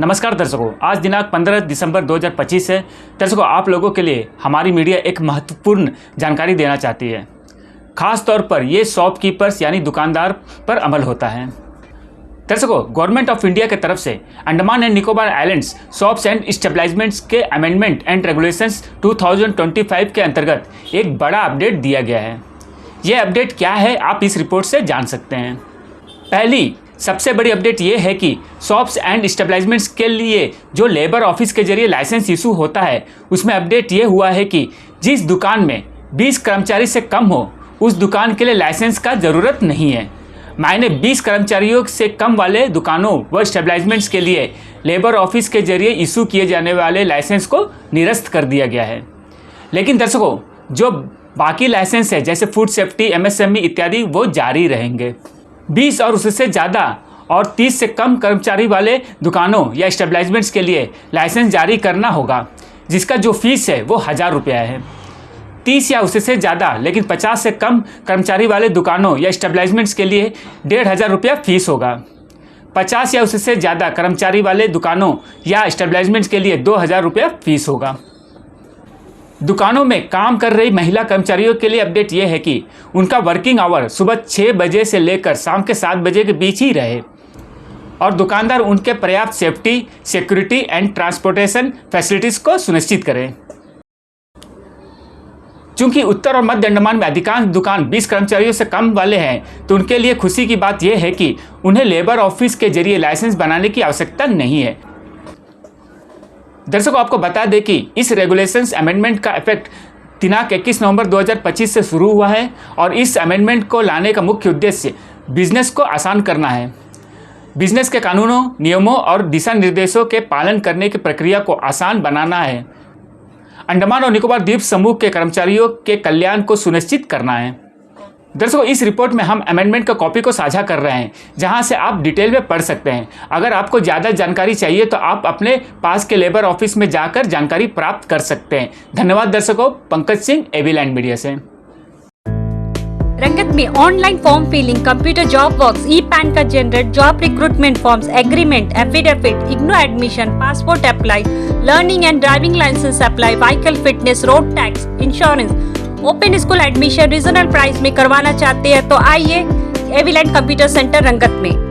नमस्कार दर्शकों, आज दिनांक 15 दिसंबर 2025 है। दर्शकों, आप लोगों के लिए हमारी मीडिया एक महत्वपूर्ण जानकारी देना चाहती है। खास तौर पर ये शॉपकीपर्स यानी दुकानदार पर अमल होता है। दर्शकों, गवर्नमेंट ऑफ इंडिया की तरफ से Andaman and Nicobar islands shops and establishments के अमेंडमेंट एंड रेगुलेशंस 2025 के अंतर्गत एक बड़ा अपडेट दिया गया है। यह अपडेट क्या है, आप इस रिपोर्ट से जान सकते हैं। पहली सबसे बड़ी अपडेट ये है कि शॉप्स एंड स्टेबलाइजमेंट्स के लिए जो लेबर ऑफिस के जरिए लाइसेंस इशू होता है, उसमें अपडेट ये हुआ है कि जिस दुकान में 20 कर्मचारी से कम हो, उस दुकान के लिए लाइसेंस का ज़रूरत नहीं है। मायने 20 कर्मचारियों से कम वाले दुकानों व स्टेबलाइजमेंट्स के लिए लेबर ऑफिस के जरिए इशू किए जाने वाले लाइसेंस को निरस्त कर दिया गया है। लेकिन दर्शकों, जो बाकी लाइसेंस है जैसे फूड सेफ्टी, MSME इत्यादि, वो जारी रहेंगे। 20 और उससे ज़्यादा और 30 से कम कर्मचारी वाले दुकानों या स्टेबलाइजमेंट्स के लिए लाइसेंस जारी करना होगा, जिसका जो फीस है वो 1000 रुपया है। 30 या उससे ज़्यादा लेकिन 50 से कम कर्मचारी वाले दुकानों या स्टेबलाइजमेंट्स के लिए 1500 रुपया फीस होगा। 50 या उससे ज़्यादा कर्मचारी वाले दुकानों या स्टेबलाइजमेंट्स के लिए 2000 रुपया फीस होगा। दुकानों में काम कर रही महिला कर्मचारियों के लिए अपडेट ये है कि उनका वर्किंग आवर सुबह 6 बजे से लेकर शाम के 7 बजे के बीच ही रहे और दुकानदार उनके पर्याप्त safety, security and transportation facilities को सुनिश्चित करें। चूंकि उत्तर और मध्य अंडमान में अधिकांश दुकान 20 कर्मचारियों से कम वाले हैं, तो उनके लिए खुशी की बात यह है कि उन्हें लेबर ऑफिस के जरिए लाइसेंस बनाने की आवश्यकता नहीं है। दर्शकों, आपको बता दें कि इस रेगुलेशंस अमेंडमेंट का इफेक्ट दिनांक 21 नवंबर 2025 से शुरू हुआ है और इस अमेंडमेंट को लाने का मुख्य उद्देश्य बिजनेस को आसान करना है। बिजनेस के कानूनों, नियमों और दिशा निर्देशों के पालन करने की प्रक्रिया को आसान बनाना है। अंडमान और निकोबार द्वीप समूह के कर्मचारियों के कल्याण को सुनिश्चित करना है। दर्शकों, इस रिपोर्ट में हम अमेंडमेंट का कॉपी को साझा कर रहे हैं, जहां से आप डिटेल में पढ़ सकते हैं। अगर आपको ज़्यादा जानकारी चाहिए तो आप अपने पास के लेबर ऑफिस में जाकर जानकारी प्राप्त कर सकते हैं। धन्यवाद दर्शकों। पंकज सिंह, एबीलैंड मीडिया से। रंगत में online form filling, computer job works, e PAN card generate, job recruitment forms, agreement, affidavit, IGNOU admission, passport apply, learning and driving licence apply, vehicle fitness, road tax, insurance, open school admission regional price में करवाना चाहते हैं तो आइए एबीलैंड computer centre रंगत में।